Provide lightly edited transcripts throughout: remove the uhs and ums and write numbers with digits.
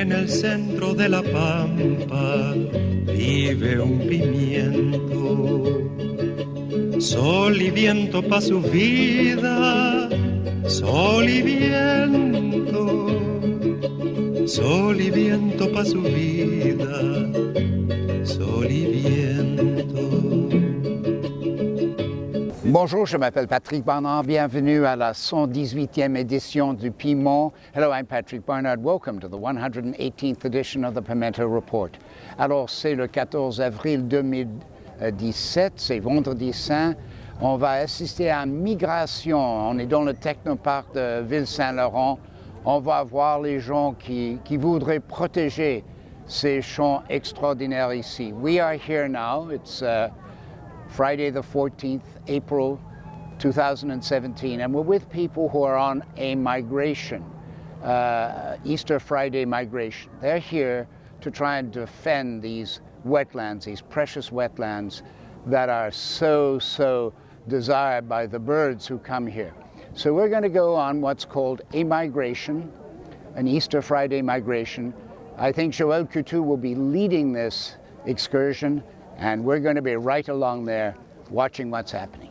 En el centro de la pampa vive un pimiento. Sol y viento pa' su vida, sol y viento. Sol y viento pa' su vida, sol y viento. Bonjour, je m'appelle Patrick Barnard. Bienvenue à la 118e édition du Piment. Hello, I'm Patrick Barnard. Welcome to the 118th edition of the Pimento Report. Alors, c'est le 14 avril 2017, c'est vendredi saint. On va assister à une migration. On est dans le Technoparc de ville Saint-Laurent. On va voir les gens qui voudraient protéger ces champs extraordinaires ici. We are here now. It's Friday the 14th, April 2017, and we're with people who are on a migration, Easter Friday migration. They're here to try and defend these wetlands, these precious wetlands that are so desired by the birds who come here. So we're going to go on what's called a migration, an Easter Friday migration. I think Joël Coutu will be leading this excursion, and we're going to be right along there watching what's happening.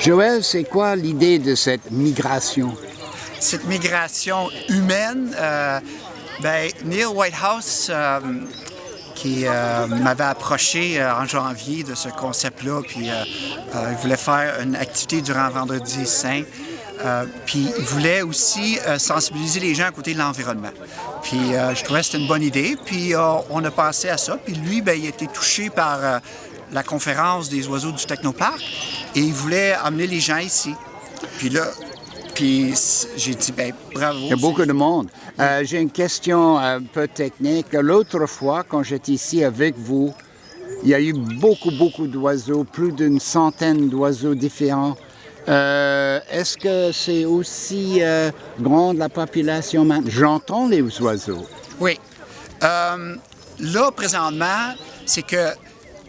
Joël, c'est quoi l'idée de cette migration? Cette migration humaine, Neil Whitehouse, qui m'avait approché en janvier de ce concept-là, puis il voulait faire une activité durant Vendredi Saint. Puis il voulait aussi sensibiliser les gens à côté de l'environnement. Puis je trouvais que c'était une bonne idée, puis on a pensé à ça. Puis lui, il a été touché par la conférence des oiseaux du Technoparc et il voulait amener les gens ici. Puis là, j'ai dit, bravo. Il y a beaucoup de monde. J'ai une question un peu technique. L'autre fois, quand j'étais ici avec vous, il y a eu beaucoup d'oiseaux, plus d'une centaine d'oiseaux différents. Est-ce que c'est aussi grande la population maintenant? J'entends les oiseaux. Oui. Là, présentement, c'est que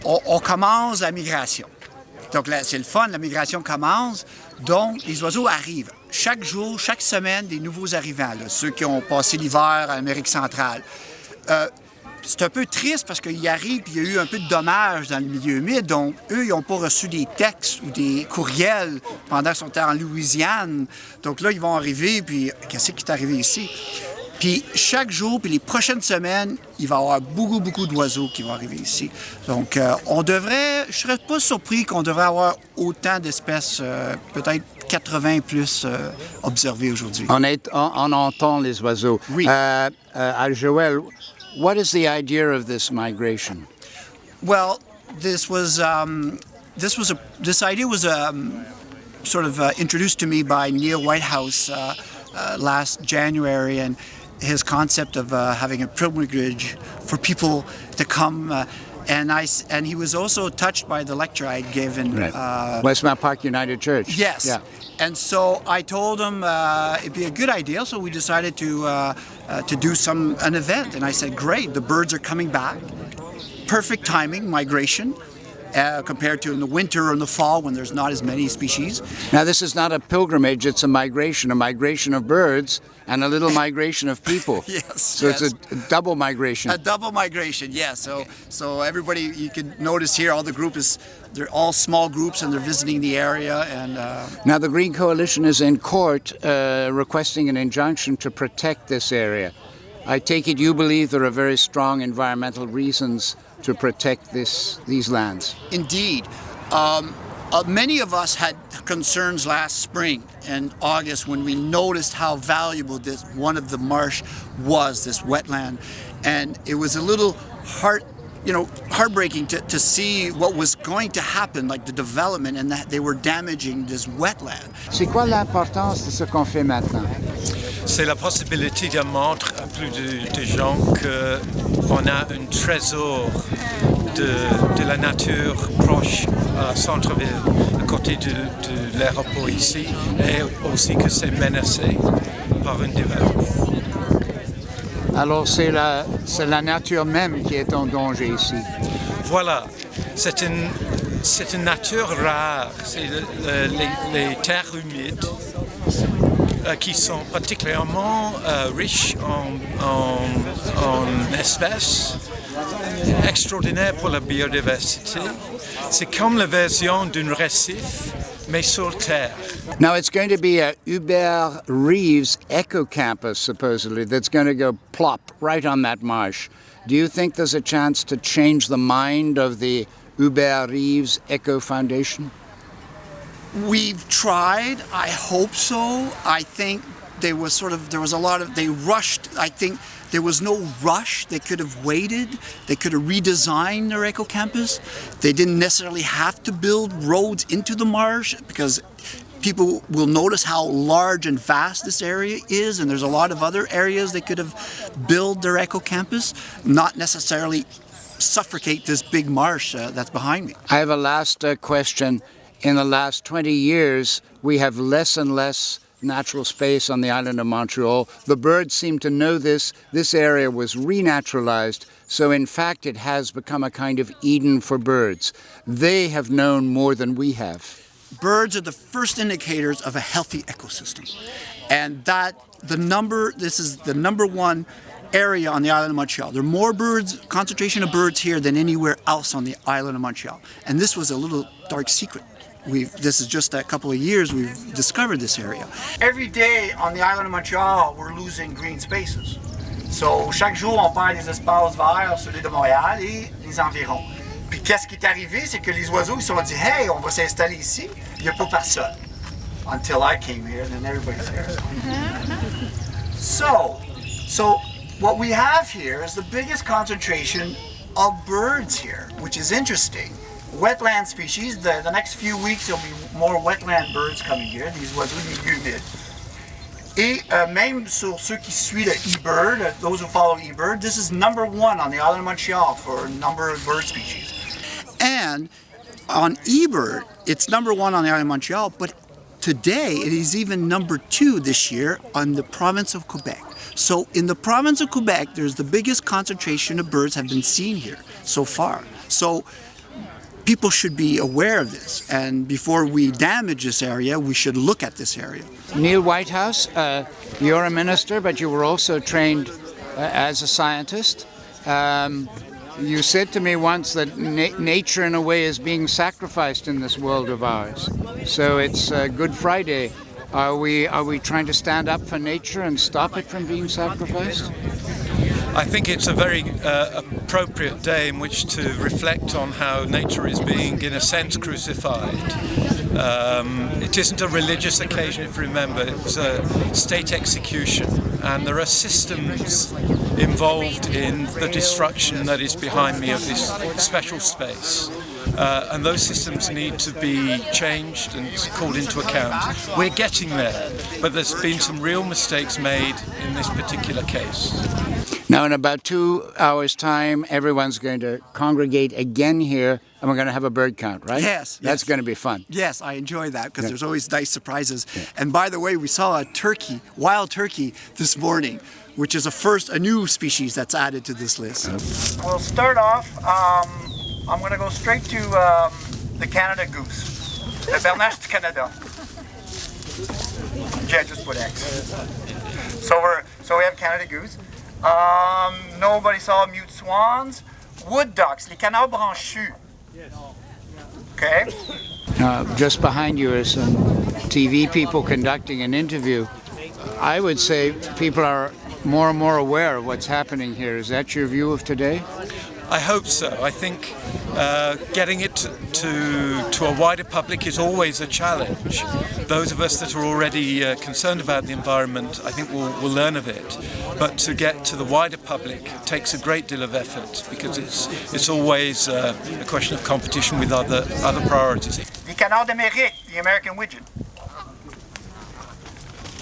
on commence la migration. Donc là, c'est le fun, la migration commence. Donc, les oiseaux arrivent. Chaque jour, chaque semaine, des nouveaux arrivants, là, ceux qui ont passé l'hiver en Amérique centrale. C'est un peu triste parce qu'ils arrivent et il y a eu un peu de dommages dans le milieu humide. Donc, eux, ils n'ont pas reçu des textes ou des courriels pendant qu'ils sont en Louisiane. Donc là, ils vont arriver, puis qu'est-ce qui est arrivé ici? Puis chaque jour, puis les prochaines semaines, il va y avoir beaucoup d'oiseaux qui vont arriver ici. Donc, je ne serais pas surpris qu'on devrait avoir autant d'espèces, peut-être 80 plus observées aujourd'hui. On entend les oiseaux. Oui. Joël, what is the idea of this migration? Well, this idea was sort of introduced to me by Neil Whitehouse last January, and his concept of having a pilgrimage for people to come. And he was also touched by the lecture I had given. Right. Westmount Park United Church. Yes. Yeah. And so I told him it'd be a good idea, so we decided to do an event. And I said, great, the birds are coming back. Perfect timing, migration, compared to in the winter or in the fall when there's not as many species. Now, this is not a pilgrimage, it's a migration of birds and a little migration of people. Yes. So yes. It's a double migration. A double migration, yes. So everybody, you can notice here, all the group they're all small groups and they're visiting the area. And Now, the Green Coalition is in court requesting an injunction to protect this area. I take it you believe there are very strong environmental reasons to protect these lands. Indeed. Many of us had concerns last spring and August when we noticed how valuable one of the marsh was, this wetland. And it was a little heartbreaking to see what was going to happen, like the development, and that they were damaging this wetland. C'est quoi l'importance de ce qu'on fait maintenant? C'est la possibilité de montrer à plus de gens qu'on a un trésor de la nature proche à centre-ville, à côté de l'aéroport ici, et aussi que c'est menacé par un développement. Alors c'est la nature même qui est en danger ici. Voilà, c'est c'est une nature rare, c'est les terres humides qui sont particulièrement riches en espèces, extraordinaires pour la biodiversité. C'est comme la version d'un récif, mais sur terre. Now it's going to be a Hubert Reeves Eco-Campus, supposedly, that's going to go plop right on that marsh. Do you think there's a chance to change the mind of the Hubert Reeves Eco Foundation? We've tried. I hope so. I think they rushed. I think there was no rush. They could have waited. They could have redesigned their Éco-Campus. They didn't necessarily have to build roads into the marsh because people will notice how large and vast this area is, and there's a lot of other areas they could have built their Éco-Campus, not necessarily suffocate this big marsh that's behind me. I have a last question. In the last 20 years, we have less and less natural space on the island of Montreal. The birds seem to know this. This area was renaturalized, so in fact it has become a kind of Eden for birds. They have known more than we have. Birds are the first indicators of a healthy ecosystem. And this is the number one area on the island of Montreal. There are more concentration of birds here than anywhere else on the island of Montreal. And this was a little dark secret. This is just a couple of years we've discovered this area. Every day on the island of Montreal, we're losing green spaces. So chaque jour, on perd des espaces verts sur l'île de Montréal et les environs. Puis qu'est-ce qui est arrivé, c'est que les oiseaux ils se sont dit, hey, on va s'installer ici. Il n'y a pas personne. Until I came here, and then everybody's here. So what we have here is the biggest concentration of birds here, which is interesting. Wetland species, the next few weeks there'll be more wetland birds coming here, these oiseaux humides. Et même sur ceux qui suivent the eBird, those who follow eBird, this is number one on the island of Montreal for a number of bird species. And on eBird, it's number one on the island of Montreal, but today it is even number two this year on the province of Quebec. So in the province of Quebec, there's the biggest concentration of birds have been seen here so far. So people should be aware of this, and before we damage this area, we should look at this area. Neil Whitehouse, you're a minister, but you were also trained as a scientist. You said to me once that nature, in a way, is being sacrificed in this world of ours. So it's Good Friday. Are we trying to stand up for nature and stop it from being sacrificed? I think it's a very appropriate day in which to reflect on how nature is being, in a sense, crucified. It isn't a religious occasion, if you remember, it's a state execution, and there are systems involved in the destruction that is behind me of this special space. And those systems need to be changed and called into account. We're getting there, but there's been some real mistakes made in this particular case. Now, in about 2 hours' time, everyone's going to congregate again here, and we're going to have a bird count, right? Yes. That's going to be fun. Yes, I enjoy that because there's always nice surprises. Yeah. And by the way, we saw a turkey, wild turkey, this morning, which is a new species that's added to this list. We'll start off. I'm going to go straight to the Canada goose, the Bernache du Canada. Yeah, just put X. So we have Canada goose. Nobody saw mute swans. Wood ducks, les canards branchus. Okay. Just behind you are some TV people conducting an interview. I would say people are more and more aware of what's happening here. Is that your view of today? I hope so. I think getting it to a wider public is always a challenge. Those of us that are already concerned about the environment, I think will learn of it. But to get to the wider public takes a great deal of effort because it's always a question of competition with other priorities. The canard d'Amérique, the American widgeon.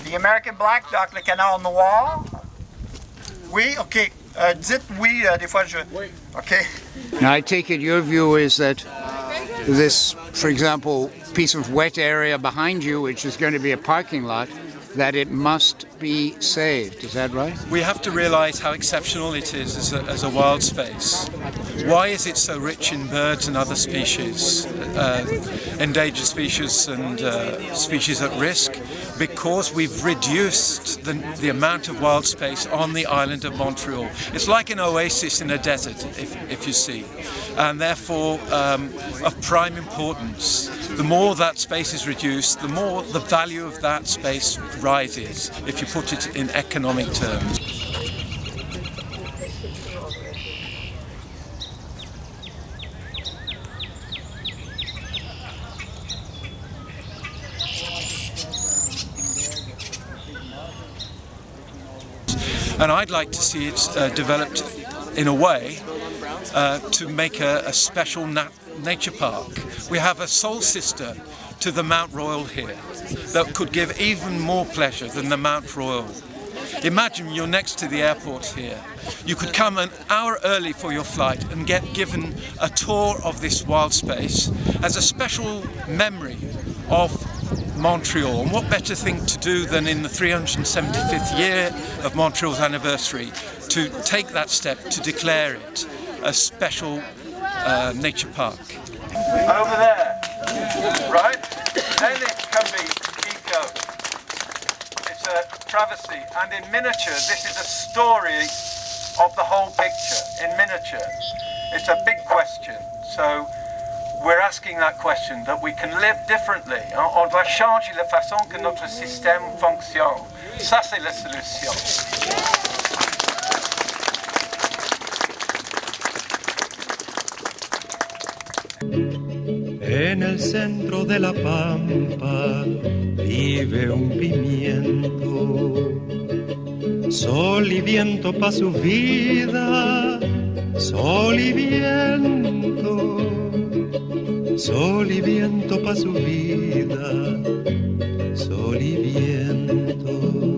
The American black duck, le canard noir. Oui, okay. Dites oui, des fois je... Okay. Now I take it your view is that this, for example, piece of wet area behind you, which is going to be a parking lot, that it must be saved. Is that right? We have to realize how exceptional it is as a wild space. Why is it so rich in birds and other species? endangered species and species at risk, because we've reduced the amount of wild space on the island of Montreal. It's like an oasis in a desert, if you see, and therefore of prime importance. The more that space is reduced, the more the value of that space rises, if you put it in economic terms. And I'd like to see it developed in a way to make a special nature park. We have a soul sister to the Mount Royal here that could give even more pleasure than the Mount Royal. Imagine you're next to the airport here. You could come an hour early for your flight and get given a tour of this wild space as a special memory of Montreal. And what better thing to do than in the 375th year of Montreal's anniversary to take that step to declare it a special nature park. And over there, right? Then it can be eco. It's a travesty, and in miniature, this is a story of the whole picture. In miniature, it's a big question. So we're asking that question, that we can live differently. On doit changer la façon que notre système fonctionne. Ça, c'est la solution. En el centro de la pampa vive un pimiento. Sol y viento pa' su vida, sol y viento. Sol y viento pa' su vida, sol y viento.